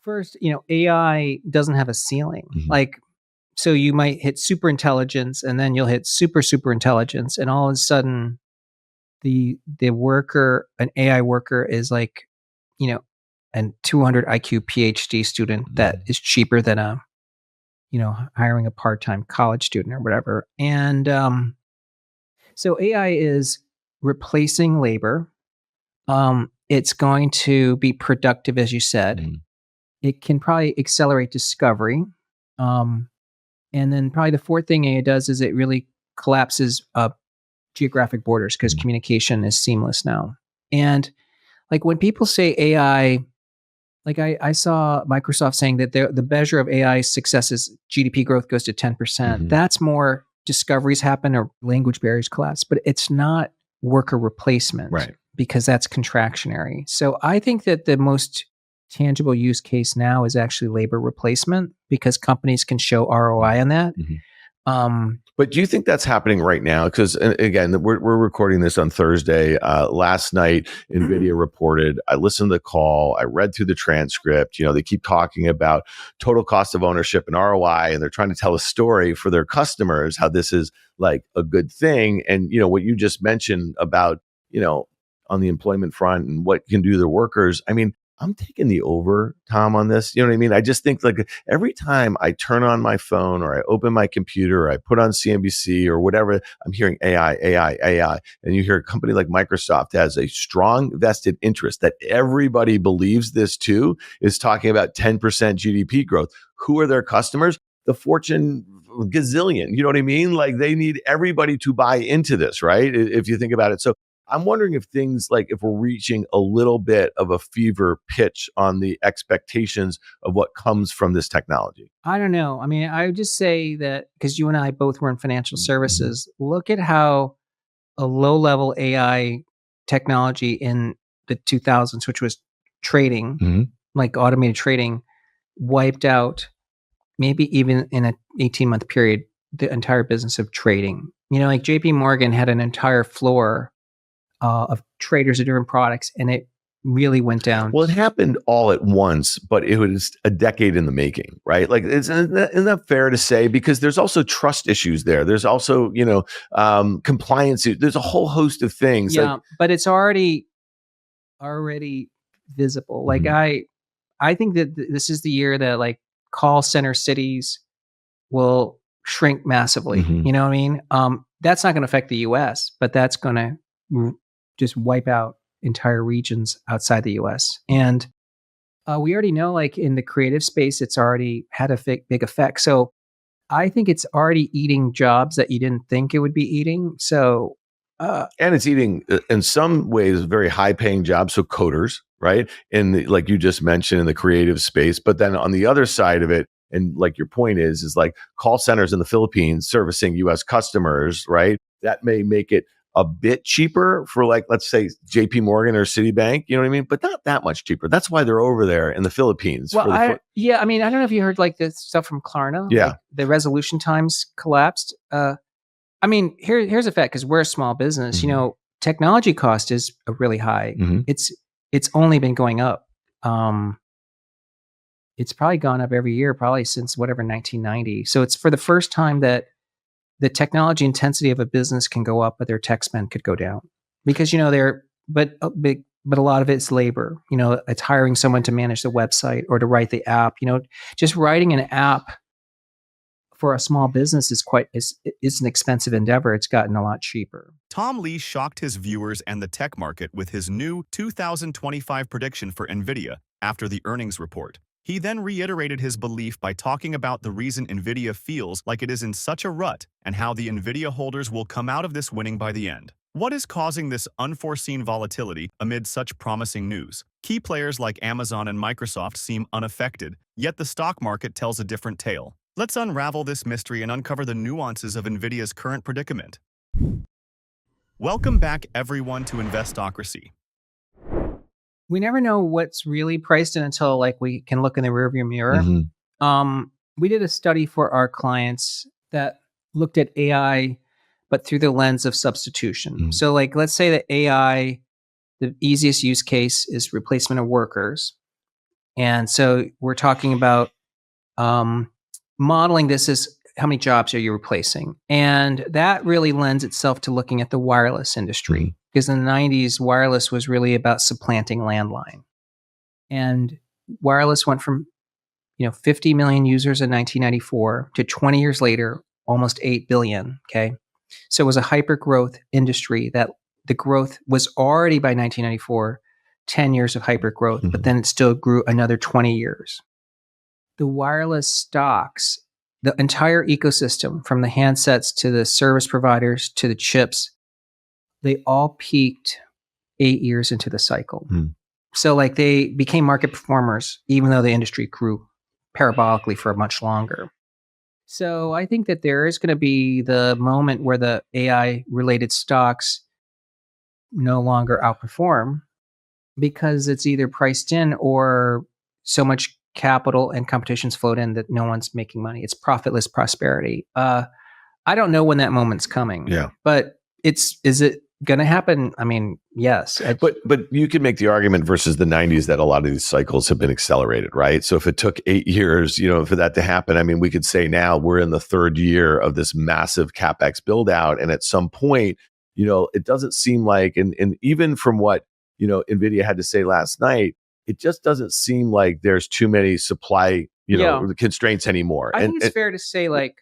First, AI doesn't have a ceiling. Mhm. Like, so you might hit super intelligence and then you'll hit super intelligence. And all of a sudden the worker, an AI worker is like, an 200 IQ PhD student that is cheaper than hiring a part-time college student or whatever. And so AI is replacing labor. It's going to be productive, as you said. Mhm. It can probably accelerate discovery. Um, and then probably the fourth thing AI does is it really collapses geographic borders because communication is seamless now. And like when people say AI, like I saw Microsoft saying that the measure of AI success is GDP growth goes to 10%. That's more discoveries happen or language barriers collapse, but it's not worker replacement, Right. because that's contractionary. So I think that the most tangible use case now is actually labor replacement because companies can show ROI on that. But do you think that's happening right now? Because again, we're recording this on Thursday. Last night, Nvidia reported. I listened to the call. I read through the transcript. They keep talking about total cost of ownership and ROI, and they're trying to tell a story for their customers how this is like a good thing. And what you just mentioned about on the employment front and what can do to their workers. I mean, I'm taking the over, Tom, on this. You know what I mean? I just think like every time I turn on my phone or I open my computer or I put on CNBC or whatever, I'm hearing AI, AI, AI. And you hear a company like Microsoft has a strong vested interest that everybody believes this too, is talking about 10% GDP growth. Who are their customers? The Fortune gazillion. You know what I mean? Like they need everybody to buy into this, right? If you think about it. So I'm wondering if things like if we're reaching a little bit of a fever pitch on the expectations of what comes from this technology. I don't know. I mean, I would just say that because you and I both were in financial services, look at how a low-level AI technology in the 2000s, which was trading, like automated trading, wiped out maybe even in an 18-month period, the entire business of trading. Like JP Morgan had an entire floor of traders of different products, and it really went down. Well, it happened all at once, but it was a decade in the making, right? Like, isn't that fair to say? Because there's also trust issues there. There's also, compliance. There's a whole host of things. Yeah, but it's already visible. Like I think that this is the year that like call center cities will shrink massively. You know what I mean? That's not going to affect the US, but that's going to just wipe out entire regions outside the US. And we already know, like in the creative space, it's already had a big effect. So I think it's already eating jobs that you didn't think it would be eating. So, and it's eating in some ways very high paying jobs. So coders, right? Like you just mentioned in the creative space, but then on the other side of it, and like your point is like call centers in the Philippines servicing US customers, right? That may make it a bit cheaper for like, let's say JP Morgan or Citibank, you know what I mean? But not that much cheaper. That's why they're over there in the Philippines. Well, I mean, I don't know if you heard like the stuff from Klarna. Yeah. Like, the resolution times collapsed. I mean, here's a fact, because we're a small business, technology cost is really high. It's only been going up. It's probably gone up every year, probably since 1990. So it's for the first time that the technology intensity of a business can go up, but their tech spend could go down because, but a lot of it's labor, it's hiring someone to manage the website or to write the app, just writing an app for a small business is an expensive endeavor. It's gotten a lot cheaper. Tom Lee shocked his viewers and the tech market with his new 2025 prediction for Nvidia after the earnings report. He then reiterated his belief by talking about the reason Nvidia feels like it is in such a rut and how the Nvidia holders will come out of this winning by the end. What is causing this unforeseen volatility amid such promising news? Key players like Amazon and Microsoft seem unaffected, yet the stock market tells a different tale. Let's unravel this mystery and uncover the nuances of Nvidia's current predicament. Welcome back, everyone, to Investocracy. We never know what's really priced in until like we can look in the rearview mirror. We did a study for our clients that looked at AI, but through the lens of substitution. So like, let's say that AI, the easiest use case is replacement of workers. And so we're talking about modeling this as how many jobs are you replacing? And that really lends itself to looking at the wireless industry, because in the 90s, wireless was really about supplanting landline. And wireless went from 50 million users in 1994 to 20 years later, almost 8 billion. Okay. So it was a hyper growth industry that the growth was already by 1994, 10 years of hyper growth, but then it still grew another 20 years. The wireless stocks, the entire ecosystem from the handsets to the service providers to the chips, they all peaked 8 years into the cycle. So like they became market performers, even though the industry grew parabolically for much longer. So I think that there is going to be the moment where the AI related stocks no longer outperform because it's either priced in or so much capital and competition's flowed in that no one's making money. It's profitless prosperity. I don't know when that moment's coming. Yeah. But is it going to happen? I mean, yes. But you could make the argument versus the 90s that a lot of these cycles have been accelerated, right? So if it took 8 years, for that to happen, I mean, we could say now we're in the third year of this massive CapEx build out. And at some point, it doesn't seem like, and even from what, NVIDIA had to say last night, it just doesn't seem like there's too many supply, constraints anymore. I think it's fair to say, like,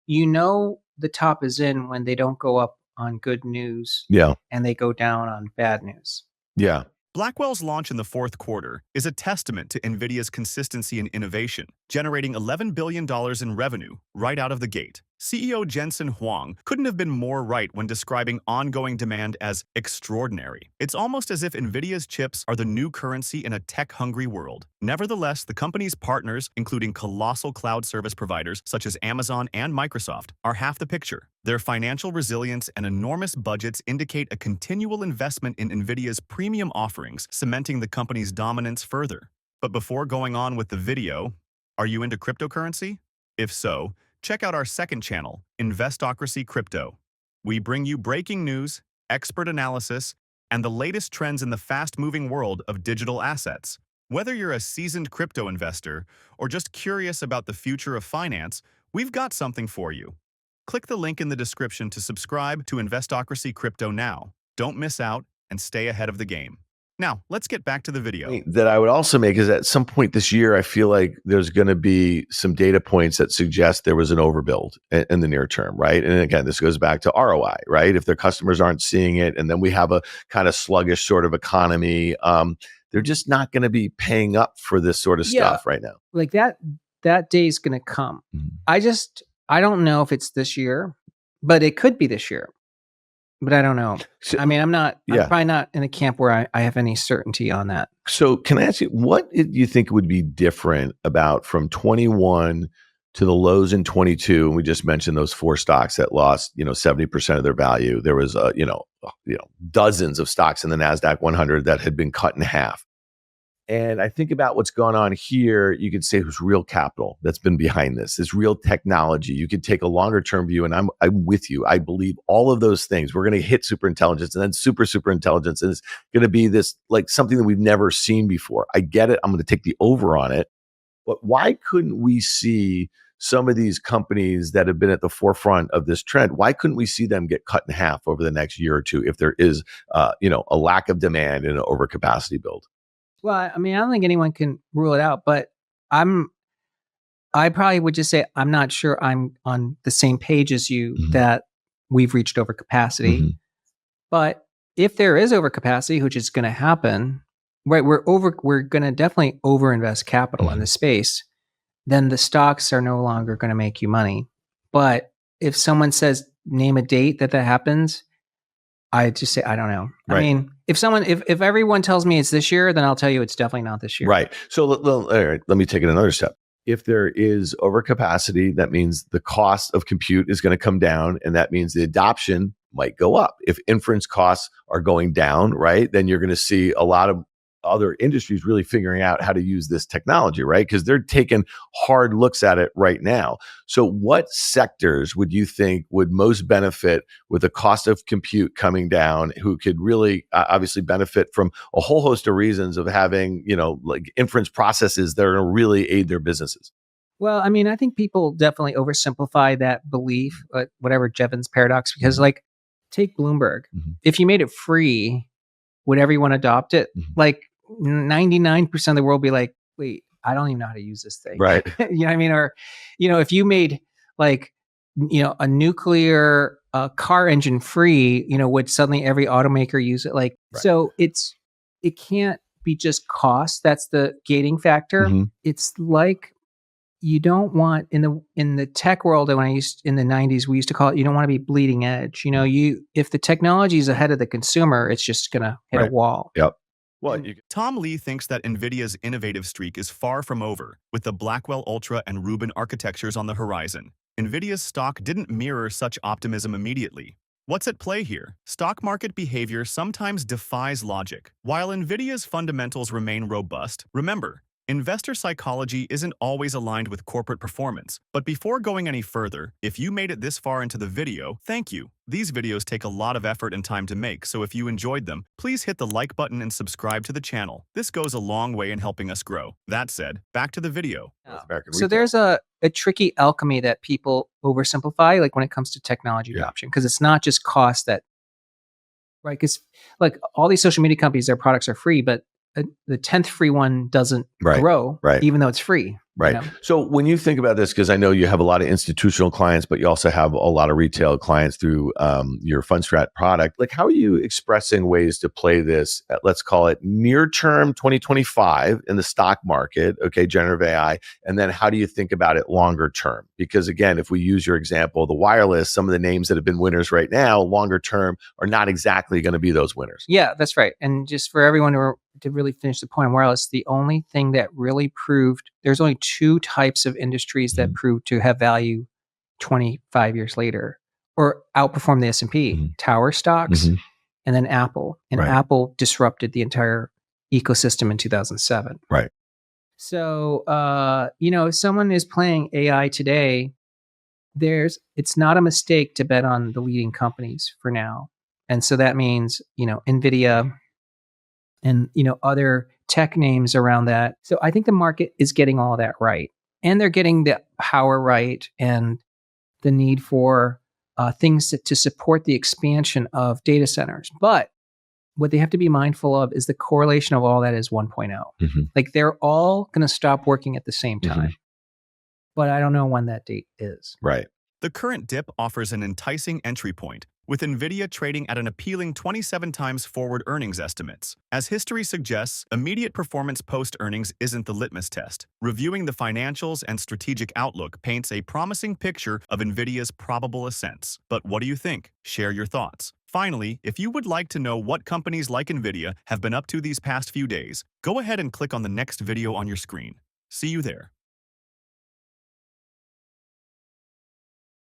the top is in when they don't go up on good news, and they go down on bad news. Yeah. Blackwell's launch in the fourth quarter is a testament to NVIDIA's consistency and innovation, generating $11 billion in revenue right out of the gate. CEO Jensen Huang couldn't have been more right when describing ongoing demand as extraordinary. It's almost as if NVIDIA's chips are the new currency in a tech-hungry world. Nevertheless, the company's partners, including colossal cloud service providers such as Amazon and Microsoft, are half the picture. Their financial resilience and enormous budgets indicate a continual investment in NVIDIA's premium offerings, cementing the company's dominance further. But before going on with the video, are you into cryptocurrency? If so, check out our second channel, Investocracy Crypto. We bring you breaking news, expert analysis, and the latest trends in the fast-moving world of digital assets. Whether you're a seasoned crypto investor or just curious about the future of finance, we've got something for you. Click the link in the description to subscribe to Investocracy Crypto now. Don't miss out and stay ahead of the game. Now, let's get back to the video. That I would also make is at some point this year, I feel like there's going to be some data points that suggest there was an overbuild in the near term, right? And again, this goes back to ROI, right? If their customers aren't seeing it, and then we have a kind of sluggish sort of economy, they're just not going to be paying up for this sort of stuff right now. Like that day is going to come. I don't know if it's this year, but it could be this year. But I don't know. So, I mean, I'm probably not in a camp where I have any certainty on that. So can I ask you, what do you think would be different about from 21 to the lows in 22? And we just mentioned those four stocks that lost, 70% of their value. There was, dozens of stocks in the NASDAQ 100 that had been cut in half. And I think about what's gone on here. You could say it was real capital that's been behind this. It's real technology. You could take a longer term view, and I'm with you. I believe all of those things. We're going to hit super intelligence, and then super intelligence, and it's going to be this like something that we've never seen before. I get it. I'm going to take the over on it. But why couldn't we see some of these companies that have been at the forefront of this trend? Why couldn't we see them get cut in half over the next year or two if there is, a lack of demand and an overcapacity build? Well, I mean, I don't think anyone can rule it out, but I probably would just say I'm not sure I'm on the same page as you that we've reached overcapacity. But if there is overcapacity, which is going to happen, right? We're going to definitely overinvest capital in the space. Then the stocks are no longer going to make you money. But if someone says name a date that happens, I just say I don't know. Right. I mean, if everyone tells me it's this year, then I'll tell you it's definitely not this year. Right. So let me take it another step. If there is overcapacity, that means the cost of compute is going to come down, and that means the adoption might go up. If inference costs are going down, right, then you're going to see a lot of other industries really figuring out how to use this technology, right? Because they're taking hard looks at it right now. So what sectors would you think would most benefit with the cost of compute coming down, who could really obviously benefit from a whole host of reasons of having, like inference processes that are going to really aid their businesses? Well, I mean, I think people definitely oversimplify that belief, whatever Jevons paradox, because like take Bloomberg. Mhm. If you made it free, would everyone adopt it? Mhm. Like 99% of the world be like, wait, I don't even know how to use this thing. Right. You know what I mean? Or, if you made like, a nuclear car engine free, would suddenly every automaker use it? Like, Right. so it can't be just cost. That's the gating factor. Mhm. It's like, you don't want in the tech world, and in the 90s we used to call it, you don't want to be bleeding edge. If the technology is ahead of the consumer, it's just going to hit a Right. wall. Yep. Well, Tom Lee thinks that NVIDIA's innovative streak is far from over, with the Blackwell Ultra and Rubin architectures on the horizon. NVIDIA's stock didn't mirror such optimism immediately. What's at play here? Stock market behavior sometimes defies logic. While NVIDIA's fundamentals remain robust, remember, investor psychology isn't always aligned with corporate performance. But before going any further, if you made it this far into the video, thank you. These videos take a lot of effort and time to make, so if you enjoyed them, please hit the like button and subscribe to the channel. This goes a long way in helping us grow. That said, back to the video. So there's a tricky alchemy that people oversimplify, like when it comes to technology adoption, because it's not just cost that, right? Because like all these social media companies, their products are free, but the 10th free one doesn't grow, even though it's free. Right. So when you think about this, because I know you have a lot of institutional clients, but you also have a lot of retail clients through your FundStrat product, like how are you expressing ways to play this, let's call it near term 2025 in the stock market, okay, generative AI, and then how do you think about it longer term? Because again, if we use your example, the wireless, some of the names that have been winners right now, longer term are not exactly going to be those winners. Yeah, that's right. And just for everyone to really finish the point on wireless, the only thing that really proved, there's only two types of industries that proved to have value 25 years later or outperform the S&P, tower stocks and then Apple. And Apple disrupted the entire ecosystem in 2007. Right. So, if someone is playing AI today, it's not a mistake to bet on the leading companies for now. And so that means, Nvidia and, other tech names around that. So I think the market is getting all of that right. And they're getting the power right and the need for things to support the expansion of data centers. But what they have to be mindful of is the correlation of all that is 1.0. Like they're all going to stop working at the same time. But I don't know when that date is. Right. The current dip offers an enticing entry point, with NVIDIA trading at an appealing 27 times forward earnings estimates. As history suggests, immediate performance post-earnings isn't the litmus test. Reviewing the financials and strategic outlook paints a promising picture of NVIDIA's probable ascents. But what do you think? Share your thoughts. Finally, if you would like to know what companies like NVIDIA have been up to these past few days, go ahead and click on the next video on your screen. See you there.